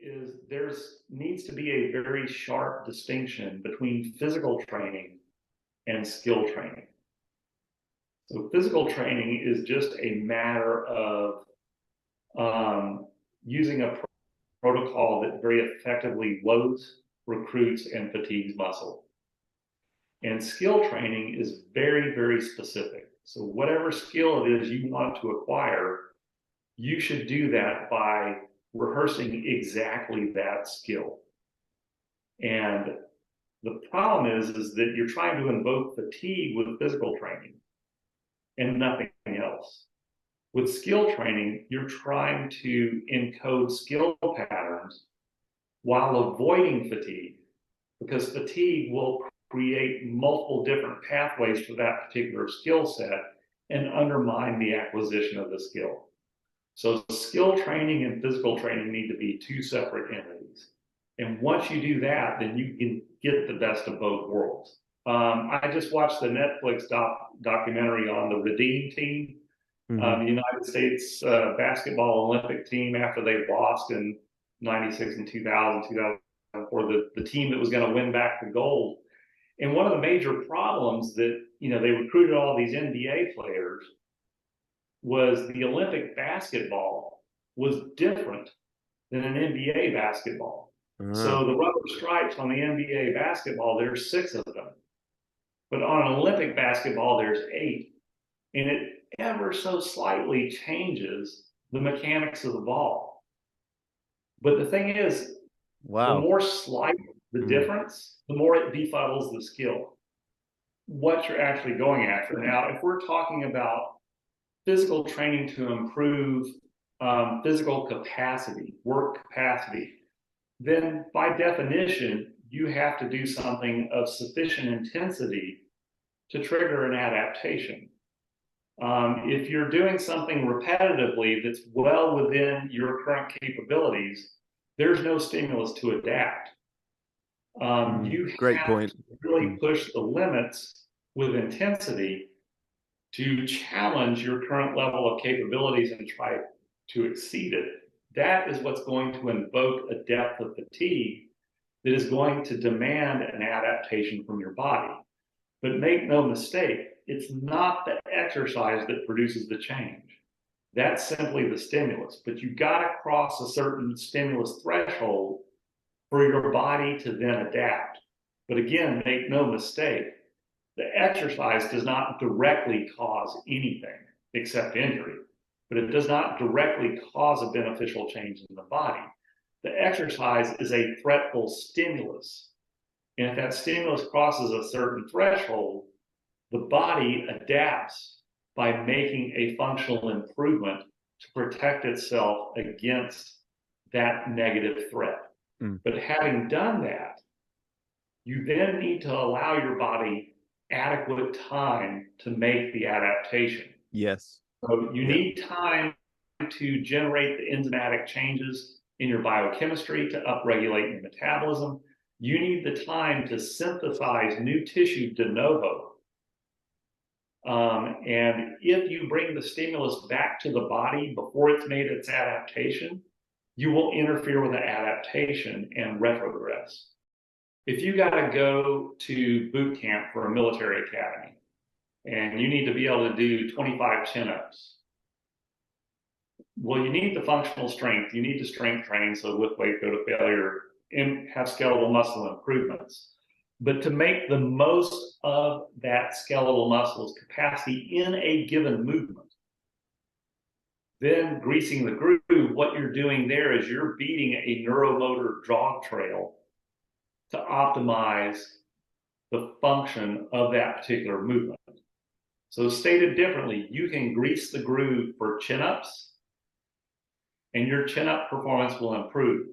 is needs to be a very sharp distinction between physical training and skill training. So physical training is just a matter of using a protocol that very effectively loads, recruits, and fatigues muscle. And skill training is very, very specific. So whatever skill it is you want to acquire, you should do that by rehearsing exactly that skill. And the problem is that you're trying to invoke fatigue with physical training and nothing else. With skill training, you're trying to encode skill patterns while avoiding fatigue, because fatigue will create multiple different pathways for that particular skill set and undermine the acquisition of the skill. So skill training and physical training need to be two separate entities. And once you do that, then you can get the best of both worlds. I just watched the Netflix documentary on the Redeem team, the United States basketball Olympic team, after they lost in 96 and 2000, for the team that was going to win back the gold. And one of the major problems that, they recruited all these NBA players was the Olympic basketball was different than an NBA basketball. So the rubber stripes on the NBA basketball, there's 6 of them. But on an Olympic basketball, there's 8. And it ever so slightly changes the mechanics of the ball. But the thing is, the more slight the difference, the more it befuddles the skill, what you're actually going after. Now, if we're talking about physical training to improve physical capacity, work capacity, then by definition, you have to do something of sufficient intensity to trigger an adaptation. If you're doing something repetitively that's well within your current capabilities, there's no stimulus to adapt. You have to really push the limits with intensity to challenge your current level of capabilities and try to exceed it. That is what's going to invoke a depth of fatigue that is going to demand an adaptation from your body. But make no mistake, it's not the exercise that produces the change. That's simply the stimulus. But you've got to cross a certain stimulus threshold for your body to then adapt. But again, make no mistake, the exercise does not directly cause anything except injury, but it does not directly cause a beneficial change in the body. The exercise is a threatful stimulus. And if that stimulus crosses a certain threshold, the body adapts by making a functional improvement to protect itself against that negative threat. But having done that, you then need to allow your body adequate time to make the adaptation. Yes. So you need time to generate the enzymatic changes in your biochemistry to upregulate your metabolism. You need the time to synthesize new tissue de novo. And if you bring the stimulus back to the body before it's made its adaptation, you will interfere with the adaptation and retrogress. If you got to go to boot camp for a military academy and you need to be able to do 25 chin-ups, well, you need the functional strength. You need to strength train, so with weight go to failure and have skeletal muscle improvements. But to make the most of that skeletal muscle's capacity in a given movement, then greasing the groove, what you're doing there is you're beating a neuromotor jog trail to optimize the function of that particular movement. So stated differently, you can grease the groove for chin-ups and your chin-up performance will improve.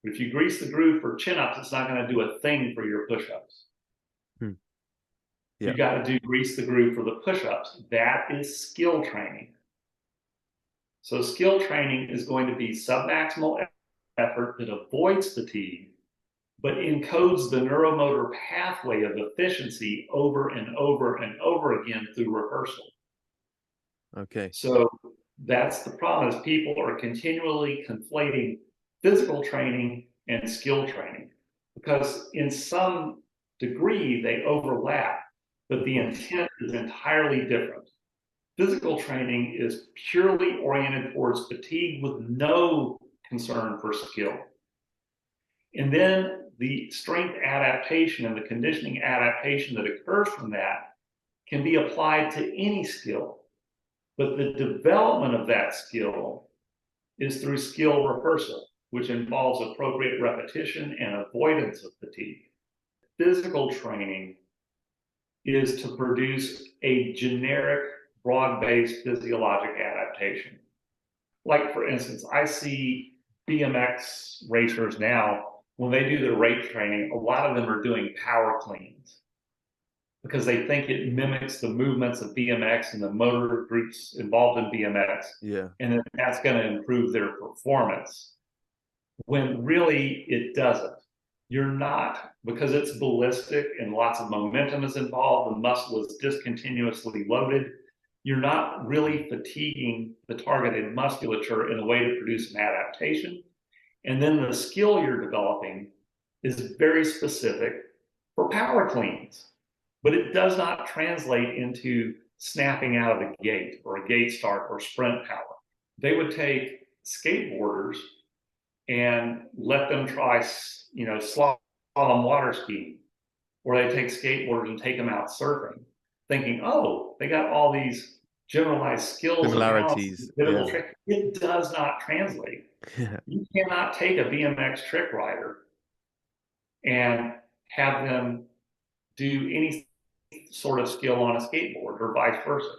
But if you grease the groove for chin-ups, it's not going to do a thing for your push-ups. You got to grease the groove for the push-ups. That is skill training. So skill training is going to be submaximal effort that avoids fatigue, but encodes the neuromotor pathway of efficiency over and over and over again through rehearsal. Okay. So that's the problem, is people are continually conflating physical training and skill training, because in some degree they overlap, but the intent is entirely different. Physical training is purely oriented towards fatigue with no concern for skill. And then the strength adaptation and the conditioning adaptation that occurs from that can be applied to any skill. But the development of that skill is through skill rehearsal, which involves appropriate repetition and avoidance of fatigue. Physical training is to produce a generic, broad-based physiologic adaptation. Like, for instance, I see BMX racers now, when they do their rate training, a lot of them are doing power cleans because they think it mimics the movements of BMX and the motor groups involved in BMX. Yeah. And that's going to improve their performance, when really it doesn't. You're not, because it's ballistic and lots of momentum is involved, the muscle is discontinuously loaded. You're not really fatiguing the targeted musculature in a way to produce an adaptation. And then the skill you're developing is very specific for power cleans, but it does not translate into snapping out of the gate or a gate start or sprint power. They would take skateboarders and let them try, slalom water skiing, or they take skateboarders and take them out surfing, thinking, oh, they got all these generalized skills and Similarities. balance. Yeah. It does not translate. You cannot take a BMX trick rider and have them do any sort of skill on a skateboard or vice versa.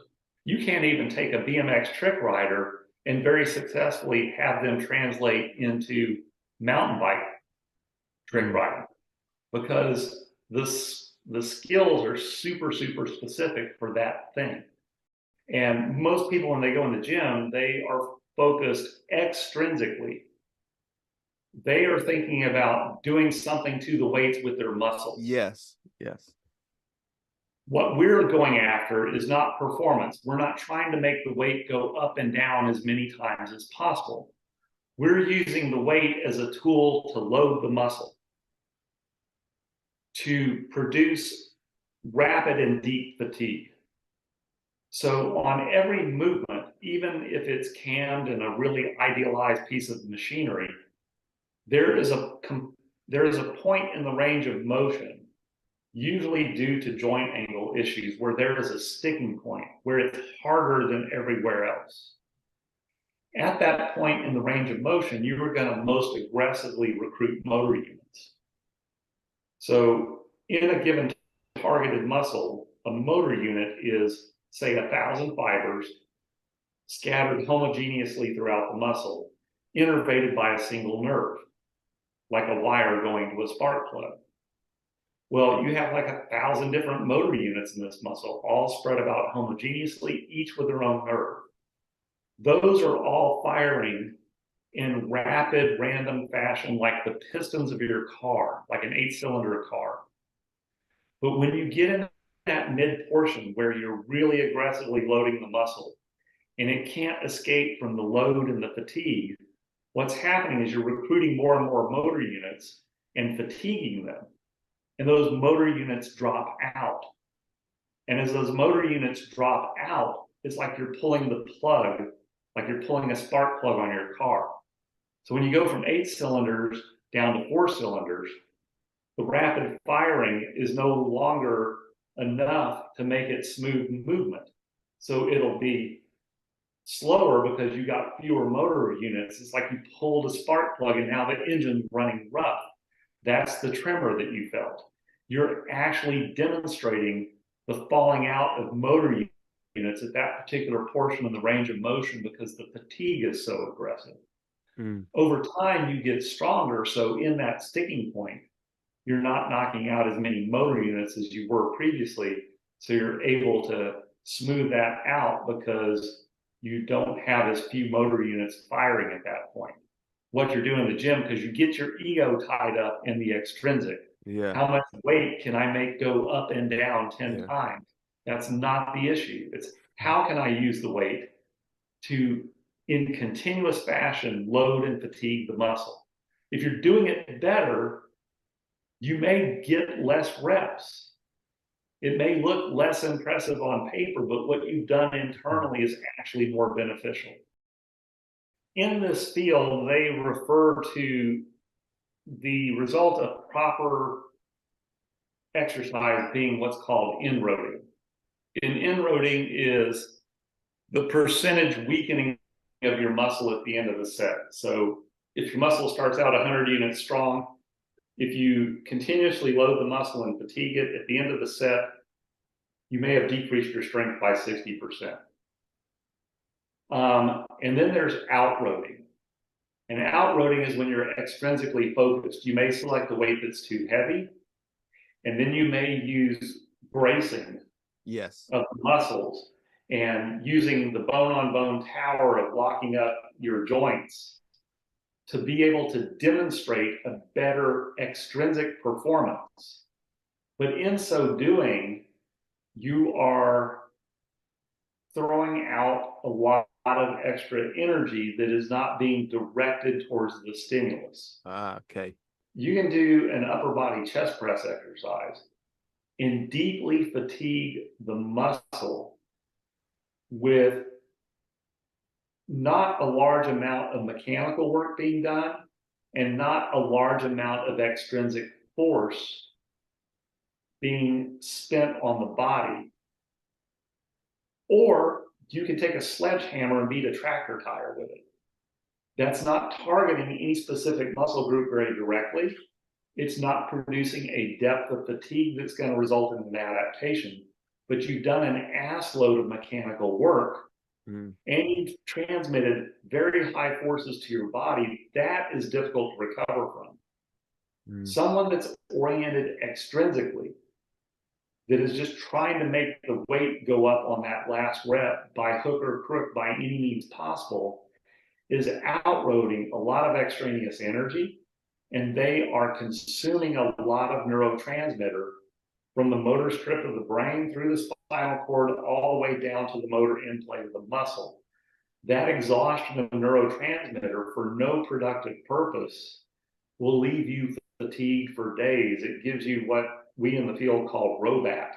You can't even take a BMX trick rider and very successfully have them translate into mountain bike trick riding, because the skills are super, super specific for that thing. And most people, when they go in the gym, they are focused extrinsically. They are thinking about doing something to the weights with their muscles. Yes. Yes. What we're going after is not performance. We're not trying to make the weight go up and down as many times as possible. We're using the weight as a tool to load the muscle, to produce rapid and deep fatigue. So on every movement, even if it's cammed in a really idealized piece of machinery, there is a point in the range of motion, usually due to joint angle issues, where there is a sticking point, where it's harder than everywhere else. At that point in the range of motion, you are going to most aggressively recruit motor units. So in a given targeted muscle, a motor unit is, say, 1,000 fibers scattered homogeneously throughout the muscle, innervated by a single nerve, like a wire going to a spark plug. Well, you have like 1,000 different motor units in this muscle, all spread about homogeneously, each with their own nerve. Those are all firing in rapid, random fashion, like the pistons of your car, like an 8-cylinder car. But when you get in that mid portion where you're really aggressively loading the muscle and it can't escape from the load and the fatigue, what's happening is you're recruiting more and more motor units and fatiguing them. And those motor units drop out. And as those motor units drop out, it's like you're pulling the plug, like you're pulling a spark plug on your car. So when you go from 8 cylinders down to 4 cylinders, the rapid firing is no longer enough to make it smooth movement. So it'll be slower because you got fewer motor units. It's like you pulled a spark plug and now the engine's running rough. That's the tremor that you felt. You're actually demonstrating the falling out of motor units at that particular portion of the range of motion because the fatigue is so aggressive. Over time, you get stronger. So in that sticking point, you're not knocking out as many motor units as you were previously. So you're able to smooth that out because you don't have as few motor units firing at that point. What you're doing in the gym, because you get your ego tied up in the extrinsic. Yeah. How much weight can I make go up and down 10 times? That's not the issue. It's how can I use the weight to, in continuous fashion, load and fatigue the muscle? If you're doing it better, you may get less reps. It may look less impressive on paper, but what you've done internally is actually more beneficial. In this field, they refer to the result of proper exercise being what's called inroading. And inroading is the percentage weakening of your muscle at the end of the set. So if your muscle starts out 100 units strong, if you continuously load the muscle and fatigue it at the end of the set, you may have decreased your strength by 60%. And then there's outroading. And outroading is when you're extrinsically focused. You may select a weight that's too heavy, and then you may use bracing of the muscles and using the bone-on-bone tower of locking up your joints to be able to demonstrate a better extrinsic performance. But in so doing, you are throwing out a lot of extra energy that is not being directed towards the stimulus. Okay. You can do an upper body chest press exercise and deeply fatigue the muscle with not a large amount of mechanical work being done and not a large amount of extrinsic force being spent on the body. Or you can take a sledgehammer and beat a tractor tire with it. That's not targeting any specific muscle group very directly. It's not producing a depth of fatigue that's going to result in an adaptation, but you've done an ass load of mechanical work and you've transmitted very high forces to your body. That is difficult to recover from. Someone that's oriented extrinsically, that is just trying to make the weight go up on that last rep by hook or crook by any means possible, is outroading a lot of extraneous energy, and they are consuming a lot of neurotransmitter from the motor strip of the brain through the spinal cord all the way down to the motor end plate of the muscle. That exhaustion of neurotransmitter for no productive purpose will leave you fatigued for days. It gives you what we in the field call ROBAT,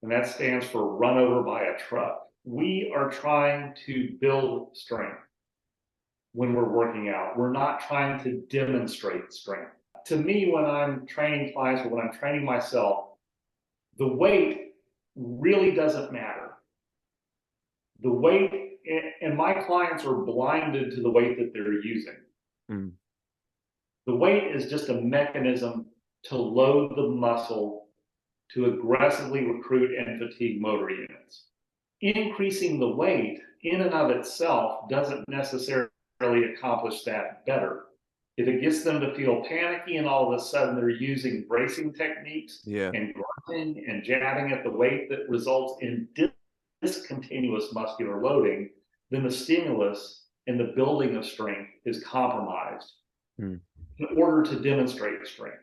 and that stands for run over by a truck. We are trying to build strength when we're working out. We're not trying to demonstrate strength. To me, when I'm training clients or when I'm training myself, the weight really doesn't matter. The weight, and my clients are blinded to the weight that they're using. The weight is just a mechanism to load the muscle to aggressively recruit and fatigue motor units. Increasing the weight in and of itself doesn't necessarily accomplish that better. If it gets them to feel panicky and all of a sudden they're using bracing techniques and grunting and jabbing at the weight that results in discontinuous muscular loading, then the stimulus and the building of strength is compromised in order to demonstrate strength.